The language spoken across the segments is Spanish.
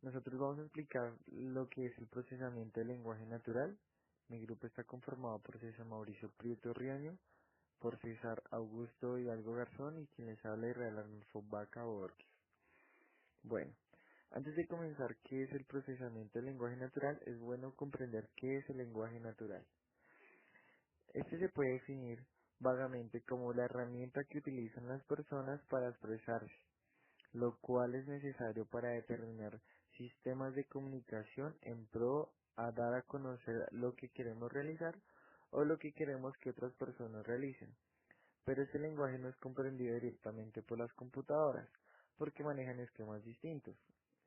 Nosotros vamos a explicar lo que es el procesamiento del lenguaje natural. Mi grupo está conformado por César Mauricio Prieto Riaño, por César Augusto Hidalgo Garzón y quien les habla Israel Arnulfo Vaca Borges. Bueno, antes de comenzar, ¿qué es el procesamiento del lenguaje natural? Es bueno comprender qué es el lenguaje natural. Este se puede definir vagamente como la herramienta que utilizan las personas para expresarse, lo cual es necesario para determinar sistemas de comunicación en pro a dar a conocer lo que queremos realizar o lo que queremos que otras personas realicen. Pero este lenguaje no es comprendido directamente por las computadoras, porque manejan esquemas distintos.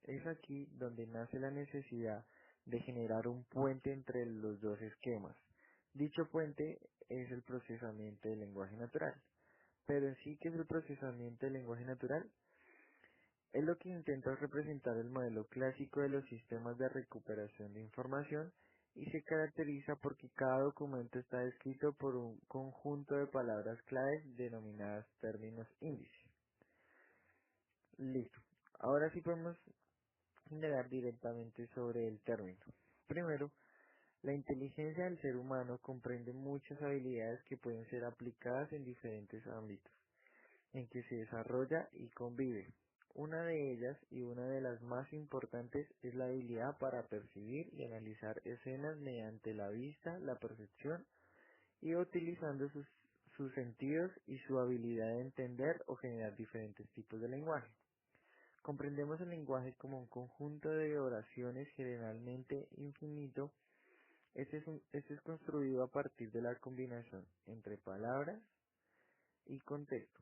Es aquí donde nace la necesidad de generar un puente entre los dos esquemas. Dicho puente es el procesamiento del lenguaje natural. Pero en sí, ¿qué es el procesamiento del lenguaje natural? Es lo que intenta representar el modelo clásico de los sistemas de recuperación de información y se caracteriza porque cada documento está descrito por un conjunto de palabras claves denominadas términos índice. Listo. Ahora sí podemos indagar directamente sobre el término. Primero, la inteligencia del ser humano comprende muchas habilidades que pueden ser aplicadas en diferentes ámbitos en que se desarrolla y convive. Una de ellas y una de las más importantes es la habilidad para percibir y analizar escenas mediante la vista, la percepción y utilizando sus sentidos y su habilidad de entender o generar diferentes tipos de lenguaje. Comprendemos el lenguaje como un conjunto de oraciones generalmente infinito. Este es construido a partir de la combinación entre palabras y contexto.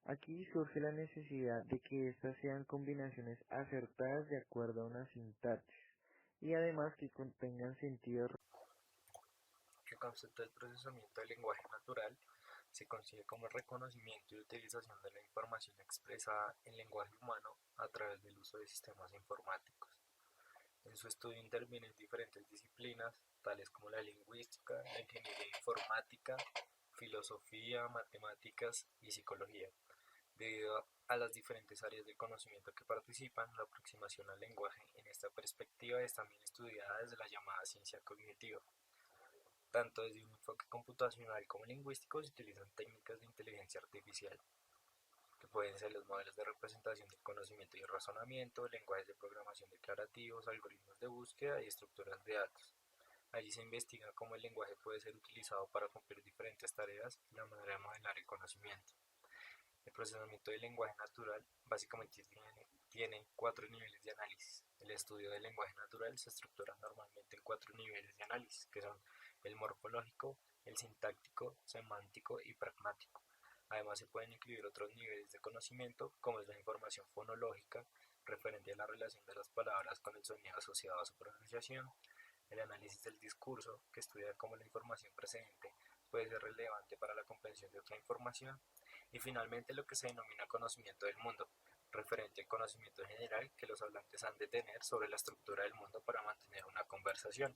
Aquí surge la necesidad de que estas sean combinaciones acertadas de acuerdo a una sintaxis y además que contengan sentido. El concepto del procesamiento del lenguaje natural se concibe como el reconocimiento y utilización de la información expresada en lenguaje humano a través del uso de sistemas informáticos. En su estudio intervienen diferentes disciplinas, tales como la lingüística, la ingeniería informática, filosofía, matemáticas y psicología. Debido a las diferentes áreas del conocimiento que participan, la aproximación al lenguaje en esta perspectiva es también estudiada desde la llamada ciencia cognitiva. Tanto desde un enfoque computacional como lingüístico se utilizan técnicas de inteligencia artificial, que pueden ser los modelos de representación del conocimiento y el razonamiento, lenguajes de programación declarativos, algoritmos de búsqueda y estructuras de datos. Allí se investiga cómo el lenguaje puede ser utilizado para cumplir diferentes tareas y la manera de modelar el conocimiento. El procesamiento del lenguaje natural básicamente tiene cuatro niveles de análisis. El estudio del lenguaje natural se estructura normalmente en cuatro niveles de análisis, que son el morfológico, el sintáctico, semántico y pragmático. Además, se pueden incluir otros niveles de conocimiento, como es la información fonológica, referente a la relación de las palabras con el sonido asociado a su pronunciación; el análisis del discurso, que estudia cómo la información precedente puede ser relevante para la comprensión de otra información; y finalmente lo que se denomina conocimiento del mundo, referente al conocimiento general que los hablantes han de tener sobre la estructura del mundo para mantener una conversación.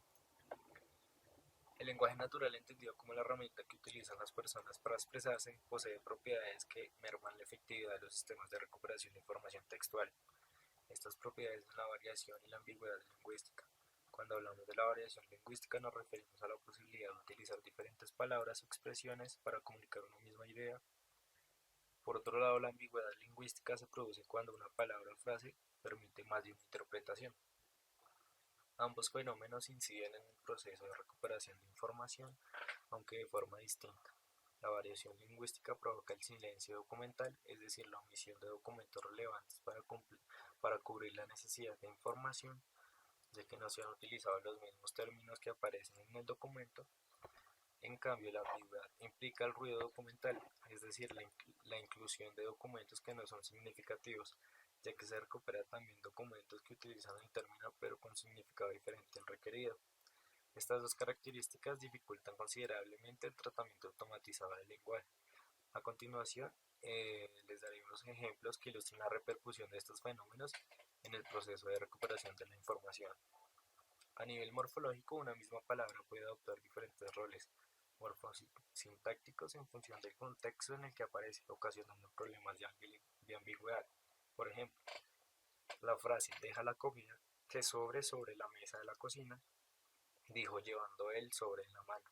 El lenguaje natural, entendido como la herramienta que utilizan las personas para expresarse, posee propiedades que merman la efectividad de los sistemas de recuperación de información textual. Estas propiedades son la variación y la ambigüedad lingüística. Cuando hablamos de la variación lingüística nos referimos a la posibilidad de utilizar diferentes palabras o expresiones para comunicar una misma idea. Por otro lado, la ambigüedad lingüística se produce cuando una palabra o frase permite más de una interpretación. Ambos fenómenos inciden en el proceso de recuperación de información, aunque de forma distinta. La variación lingüística provoca el silencio documental, es decir, la omisión de documentos relevantes para cubrir la necesidad de información, ya que no se han utilizado los mismos términos que aparecen en el documento. En cambio, la ambigüedad implica el ruido documental, es decir, la inclusión de documentos que no son significativos, ya que se recupera también documentos que utilizan el término pero con significado diferente al requerido. Estas dos características dificultan considerablemente el tratamiento automatizado del lenguaje. A continuación, les daré unos ejemplos que ilustren la repercusión de estos fenómenos en el proceso de recuperación de la información. A nivel morfológico, una misma palabra puede adoptar diferentes roles morfosintácticos en función del contexto en el que aparece, ocasionando problemas de ambigüedad. Por ejemplo, La frase "deja la comida que sobre la mesa de la cocina", dijo llevando el sobre en la mano.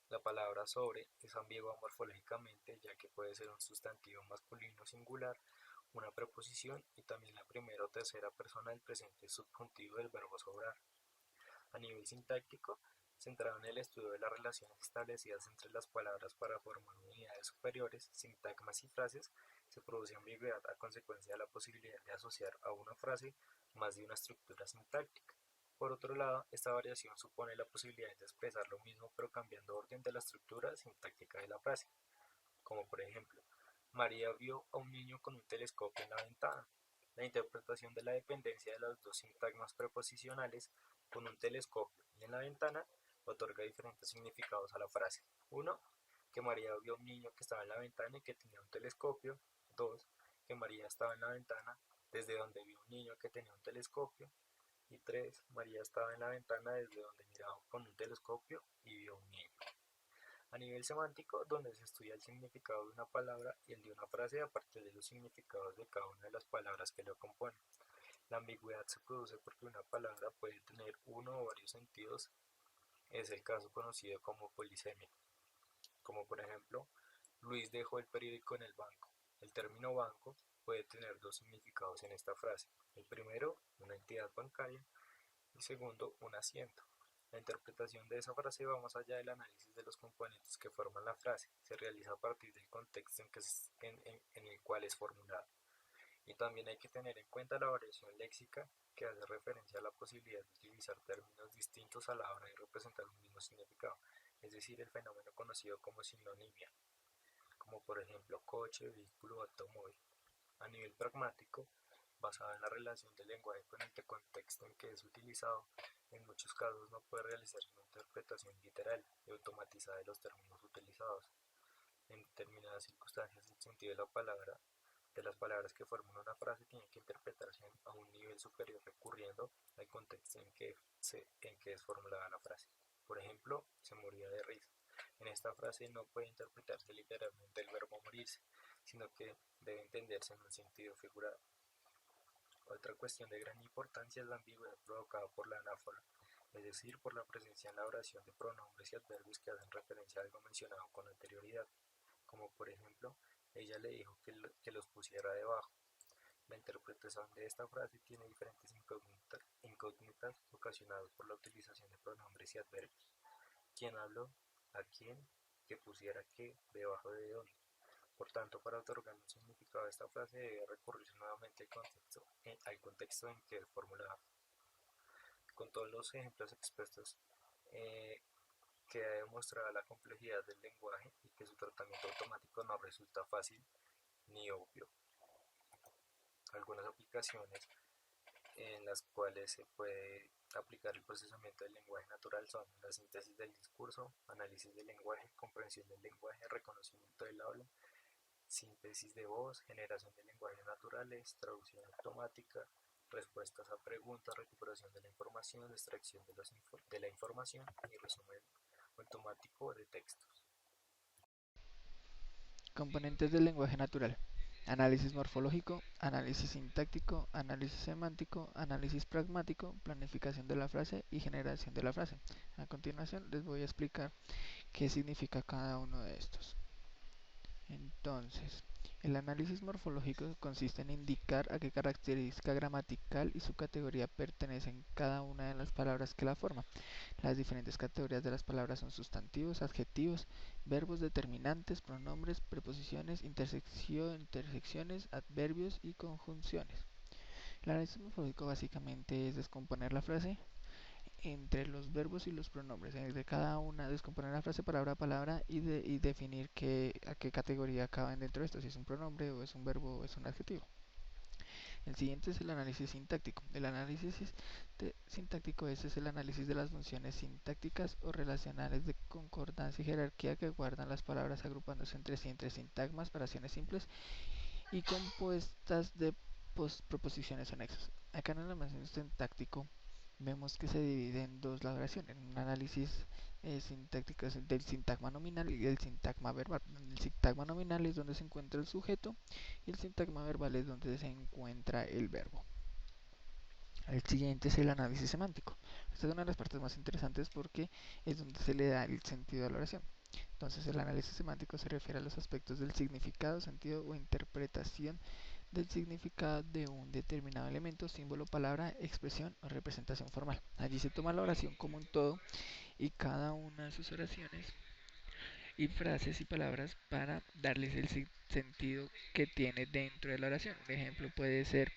La palabra sobre es ambigua morfológicamente, ya que puede ser un sustantivo masculino singular, una preposición y también la primera o tercera persona del presente subjuntivo del verbo sobrar. A nivel sintáctico, centrado en el estudio de las relaciones establecidas entre las palabras para formar unidades superiores, sintagmas y frases, se produce ambigüedad a consecuencia de la posibilidad de asociar a una frase más de una estructura sintáctica. Por otro lado, esta variación supone la posibilidad de expresar lo mismo pero cambiando orden de la estructura sintáctica de la frase, como por ejemplo, María vio a un niño con un telescopio en la ventana. La interpretación de la dependencia de los dos sintagmas preposicionales con un telescopio y en la ventana otorga diferentes significados a la frase. Uno, que María vio a un niño que estaba en la ventana y que tenía un telescopio. Dos, que María estaba en la ventana desde donde vio un niño que tenía un telescopio. Y tres, María estaba en la ventana desde donde miraba con un telescopio y vio un niño. A nivel semántico, donde se estudia el significado de una palabra y el de una frase a partir de los significados de cada una de las palabras que lo componen. La ambigüedad se produce porque una palabra puede tener uno o varios sentidos, es el caso conocido como polisemia, como por ejemplo, Luis dejó el periódico en el banco. El término banco puede tener dos significados en esta frase. El primero, una entidad bancaria, y segundo, un asiento. La interpretación de esa frase va más allá del análisis de los componentes que forman la frase, se realiza a partir del contexto en el cual es formulada. Y también hay que tener en cuenta la variación léxica, que hace referencia a la posibilidad de utilizar términos distintos a la hora de representar un mismo significado, es decir, el fenómeno conocido como sinonimia, como por ejemplo coche, vehículo o automóvil. A nivel pragmático, basada en la relación del lenguaje con el contexto en que es utilizado, en muchos casos no puede realizarse una interpretación literal y automatizada de los términos utilizados. En determinadas circunstancias, el sentido de las palabras que forman una frase tiene que interpretarse a un nivel superior recurriendo al contexto en que es formulada la frase. Por ejemplo, se moría de risa. En esta frase no puede interpretarse literalmente el verbo morirse, sino que debe entenderse en un sentido figurado. Otra cuestión de gran importancia es la ambigüedad provocada por la anáfora, es decir, por la presencia en la oración de pronombres y adverbios que hacen referencia a algo mencionado con anterioridad, como por ejemplo, ella le dijo que los pusiera debajo. La interpretación de esta frase tiene diferentes incógnitas ocasionadas por la utilización de pronombres y adverbios. ¿Quién habló? ¿A quién? ¿Que pusiera qué? ¿Debajo de dónde? Por tanto, para otorgar un significado a esta frase debe recurrirse nuevamente al contexto en que es formulada. Con todos los ejemplos expuestos, eh, queda demostrada la complejidad del lenguaje y que su tratamiento automático no resulta fácil ni obvio. Algunas aplicaciones en las cuales se puede aplicar el procesamiento del lenguaje natural son la síntesis del discurso, análisis del lenguaje, comprensión del lenguaje, reconocimiento del habla, síntesis de voz, generación de lenguajes naturales, traducción automática, respuestas a preguntas, recuperación de la información, extracción de la información y resumen automático de textos. Componentes del lenguaje natural. Análisis morfológico, análisis sintáctico, análisis semántico, análisis pragmático, planificación de la frase y generación de la frase. A continuación les voy a explicar qué significa cada uno de estos. Entonces, el análisis morfológico consiste en indicar a qué característica gramatical y su categoría pertenecen cada una de las palabras que la forman. Las diferentes categorías de las palabras son sustantivos, adjetivos, verbos determinantes, pronombres, preposiciones, intersecciones, adverbios y conjunciones. El análisis morfológico básicamente es descomponer la frase entre los verbos y los pronombres, de cada una, descomponer la frase palabra a palabra y definir a qué categoría caben dentro de esto, si es un pronombre o es un verbo o es un adjetivo. El siguiente es el análisis sintáctico. El análisis sintáctico es el análisis de las funciones sintácticas o relacionales de concordancia y jerarquía que guardan las palabras agrupándose entre sí entre sintagmas, oraciones simples y compuestas de proposiciones o nexos. Acá en el análisis sintáctico vemos que se divide en dos la oración, en un análisis sintácticos del sintagma nominal y el sintagma verbal. El sintagma nominal es donde se encuentra el sujeto y el sintagma verbal es donde se encuentra el verbo. El siguiente es el análisis semántico. Esta es una de las partes más interesantes porque es donde se le da el sentido a la oración. Entonces, el análisis semántico se refiere a los aspectos del significado, sentido o interpretación del significado de un determinado elemento, símbolo, palabra, expresión o representación formal. Allí se toma la oración como un todo y cada una de sus oraciones y frases y palabras para darles el sentido que tiene dentro de la oración. Un ejemplo puede ser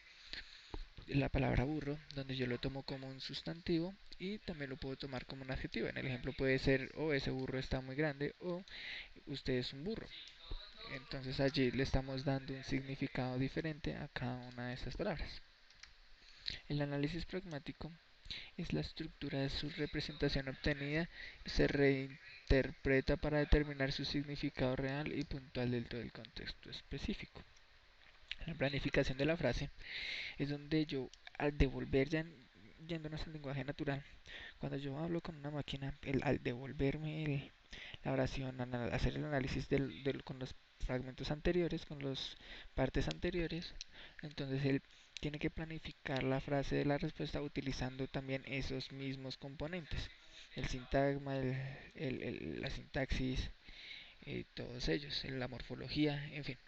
la palabra burro, donde yo lo tomo como un sustantivo y también lo puedo tomar como un adjetivo. En el ejemplo puede ser, oh, ese burro está muy grande, o usted es un burro. Entonces allí le estamos dando un significado diferente a cada una de estas palabras. El análisis pragmático es la estructura de su representación obtenida y se reinterpreta para determinar su significado real y puntual dentro del contexto específico. La planificación de la frase es donde yo, al devolver, ya yéndonos al lenguaje natural, cuando yo hablo con una máquina, al devolverme la oración, hacer el análisis con los fragmentos anteriores, con las partes anteriores, entonces él tiene que planificar la frase de la respuesta utilizando también esos mismos componentes, el sintagma, la sintaxis, todos ellos, la morfología, en fin.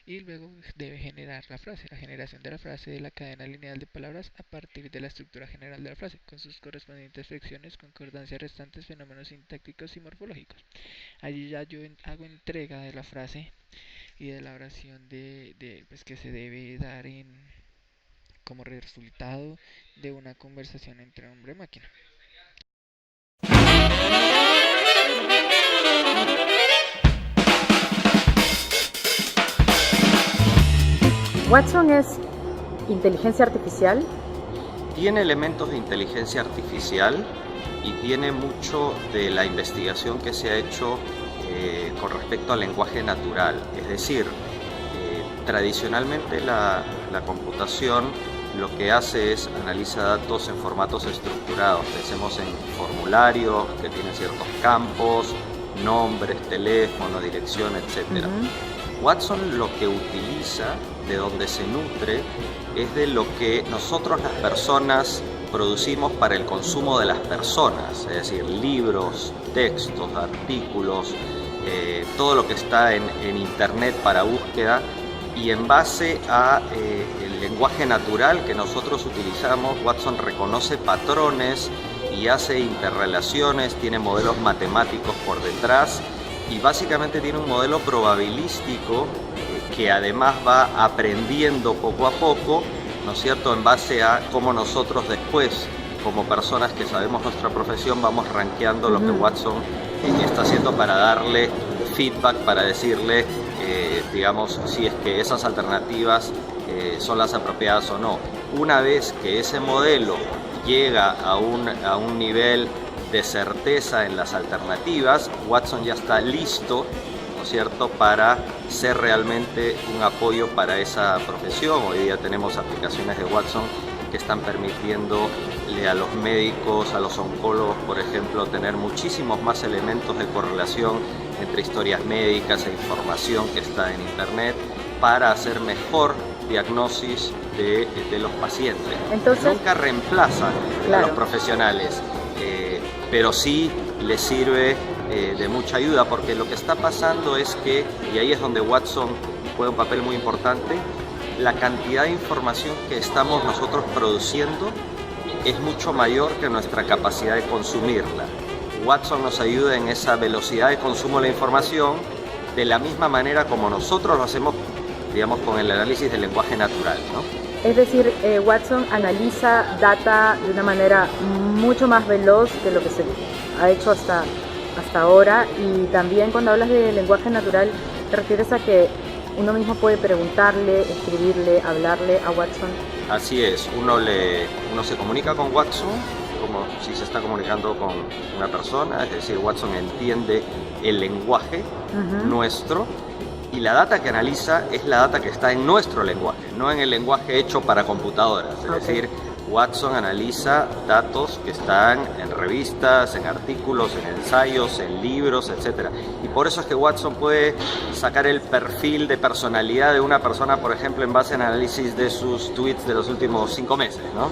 Y luego debe generar la frase, la generación de la frase de la cadena lineal de palabras a partir de la estructura general de la frase, con sus correspondientes flexiones, concordancias restantes, fenómenos sintácticos y morfológicos. Allí ya yo hago entrega de la frase y de la oración pues, que se debe dar como resultado de una conversación entre hombre y máquina. Watson es inteligencia artificial. Tiene elementos de inteligencia artificial y tiene mucho de la investigación que se ha hecho con respecto al lenguaje natural. Es decir, tradicionalmente la computación lo que hace es analiza datos en formatos estructurados. Pensemos en formularios que tienen ciertos campos, nombres, teléfono, dirección, etc. Watson lo que utiliza, de donde se nutre, es de lo que nosotros las personas producimos para el consumo de las personas, es decir, libros, textos, artículos, todo lo que está en internet para búsqueda, y en base a el lenguaje natural que nosotros utilizamos, Watson reconoce patrones y hace interrelaciones, tiene modelos matemáticos por detrás y básicamente tiene un modelo probabilístico que además va aprendiendo poco a poco, ¿no es cierto?, en base a cómo nosotros después, como personas que sabemos nuestra profesión, vamos rankeando lo que Watson está haciendo para darle feedback, para decirle, digamos, si es que esas alternativas son las apropiadas o no. Una vez que ese modelo llega a un nivel de certeza en las alternativas, Watson ya está listo, ¿no es cierto?, para ser realmente un apoyo para esa profesión. Hoy día tenemos aplicaciones de Watson que están permitiéndole a los médicos, a los oncólogos, por ejemplo, tener muchísimos más elementos de correlación entre historias médicas e información que está en internet para hacer mejor diagnosis de los pacientes. Entonces, nunca reemplazan a los profesionales, pero sí les sirve de mucha ayuda, porque lo que está pasando es que, y ahí es donde Watson juega un papel muy importante, la cantidad de información que estamos nosotros produciendo es mucho mayor que nuestra capacidad de consumirla. Watson nos ayuda en esa velocidad de consumo de la información de la misma manera como nosotros lo hacemos, digamos, con el análisis del lenguaje natural, ¿no? Es decir, Watson analiza data de una manera mucho más veloz de lo que se ha hecho hasta ahora, y también cuando hablas de lenguaje natural, ¿te refieres a que uno mismo puede preguntarle, escribirle, hablarle a Watson? Así es, uno se comunica con Watson como si se está comunicando con una persona, es decir, Watson entiende el lenguaje nuestro, y la data que analiza es la data que está en nuestro lenguaje, no en el lenguaje hecho para computadoras. Es decir, Watson analiza datos que están en revistas, en artículos, en ensayos, en libros, etc. Y por eso es que Watson puede sacar el perfil de personalidad de una persona, por ejemplo, en base al análisis de sus tweets de los últimos 5 meses, ¿no?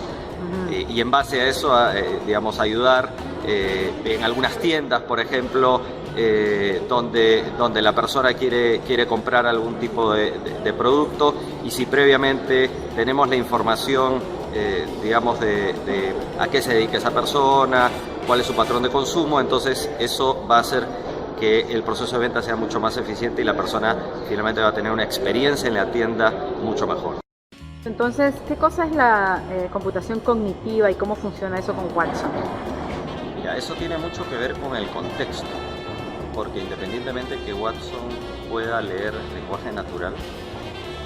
Y en base a eso, digamos, ayudar en algunas tiendas, por ejemplo, donde la persona quiere comprar algún tipo de producto, y si previamente tenemos la información digamos de a qué se dedica esa persona, cuál es su patrón de consumo, entonces eso va a hacer que el proceso de venta sea mucho más eficiente y la persona finalmente va a tener una experiencia en la tienda mucho mejor. Entonces, ¿qué cosa es la computación cognitiva y cómo funciona eso con Watson? Mira, eso tiene mucho que ver con el contexto, porque independientemente que Watson pueda leer lenguaje natural,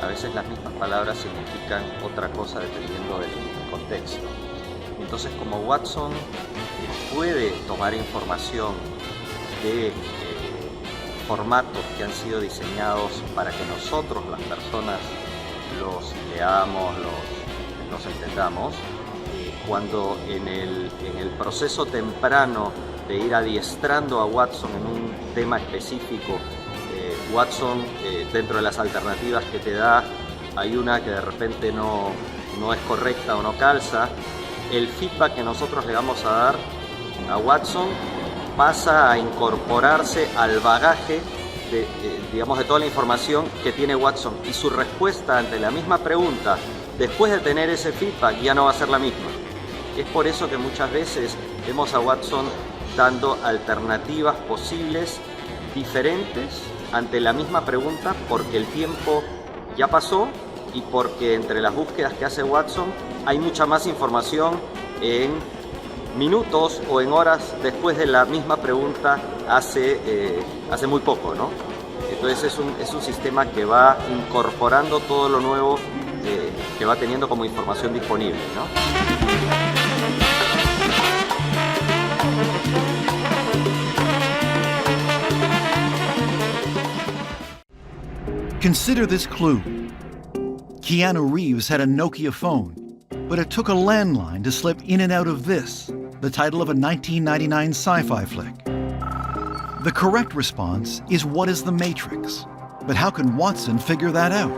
a veces las mismas palabras significan otra cosa dependiendo del contexto. Entonces, como Watson puede tomar información de formatos que han sido diseñados para que nosotros, las personas, los leamos, los entendamos, cuando en el proceso temprano de ir adiestrando a Watson en un tema específico, Watson, dentro de las alternativas que te da, hay una que de repente no es correcta o no calza. El feedback que nosotros le vamos a dar a Watson pasa a incorporarse al bagaje digamos, de toda la información que tiene Watson, y su respuesta ante la misma pregunta, después de tener ese feedback, ya no va a ser la misma. Es por eso que muchas veces vemos a Watson dando alternativas posibles diferentes ante la misma pregunta, porque el tiempo ya pasó y porque entre las búsquedas que hace Watson hay mucha más información en minutos o en horas después de la misma pregunta hace muy poco, ¿no? Entonces es un sistema que va incorporando todo lo nuevo que va teniendo como información disponible, ¿no? Consider this clue. Keanu Reeves had a Nokia phone, but it took a landline to slip in and out of this, the title of a 1999 sci-fi flick. The correct response is "What is the Matrix?" But how can Watson figure that out?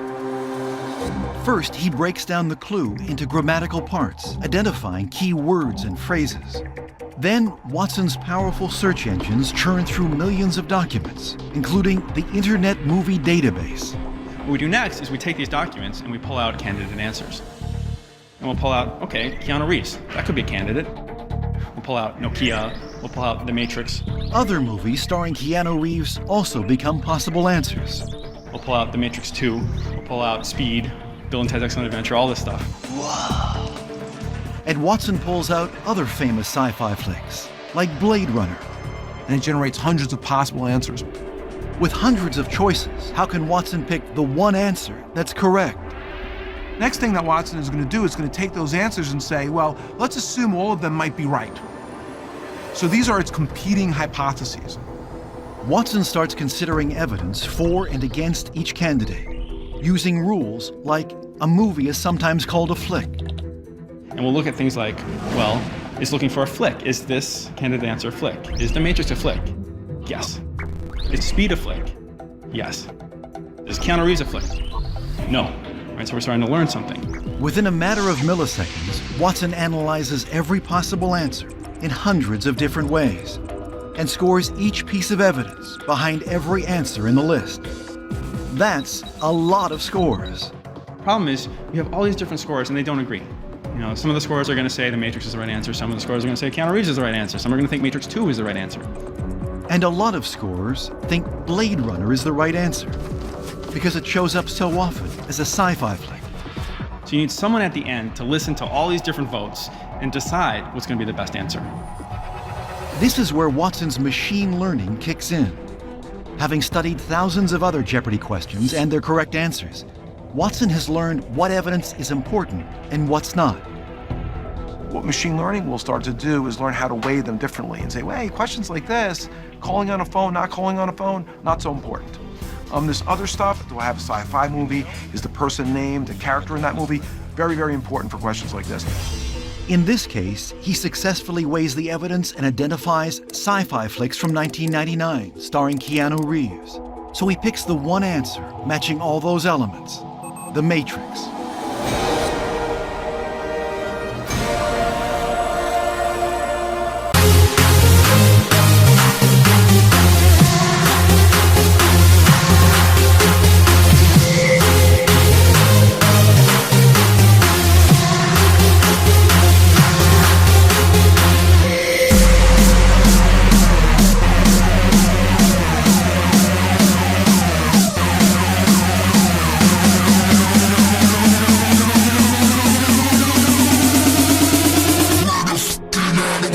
First, he breaks down the clue into grammatical parts, identifying key words and phrases. Then, Watson's powerful search engines churn through millions of documents, including the Internet Movie Database. What we do next is we take these documents and we pull out candidate answers. And we'll pull out, okay, Keanu Reeves, that could be a candidate. We'll pull out Nokia, we'll pull out The Matrix. Other movies starring Keanu Reeves also become possible answers. We'll pull out The Matrix 2, we'll pull out Speed, Bill and Ted's Excellent Adventure, all this stuff. Wow. And Watson pulls out other famous sci-fi flicks, like Blade Runner. And it generates hundreds of possible answers. With hundreds of choices, how can Watson pick the one answer that's correct? Next thing that Watson is going to do is going to take those answers and say, well, let's assume all of them might be right. So these are its competing hypotheses. Watson starts considering evidence for and against each candidate, using rules like a movie is sometimes called a flick. And we'll look at things like, well, it's looking for a flick. Is this candidate answer a flick? Is The Matrix a flick? Yes. Is Speed a flick? Yes. Is Keanu Reeves a flick? No. Right, so we're starting to learn something. Within a matter of milliseconds, Watson analyzes every possible answer in hundreds of different ways and scores each piece of evidence behind every answer in the list. That's a lot of scores. Problem is, we have all these different scores and they don't agree. You know, some of the scores are going to say The Matrix is the right answer. Some of the scores are going to say Keanu Reeves is the right answer. Some are going to think Matrix 2 is the right answer. And a lot of scorers think Blade Runner is the right answer because it shows up so often as a sci-fi flick. So you need someone at the end to listen to all these different votes and decide what's going to be the best answer. This is where Watson's machine learning kicks in. Having studied thousands of other Jeopardy questions and their correct answers, Watson has learned what evidence is important and what's not. What machine learning will start to do is learn how to weigh them differently and say, well, hey, questions like this, calling on a phone, not calling on a phone, not so important. This other stuff, do I have a sci-fi movie? Is the person named, the character in that movie? Very, very important for questions like this. In this case, he successfully weighs the evidence and identifies sci-fi flicks from 1999, starring Keanu Reeves. So he picks the one answer, matching all those elements: The Matrix.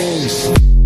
Animals.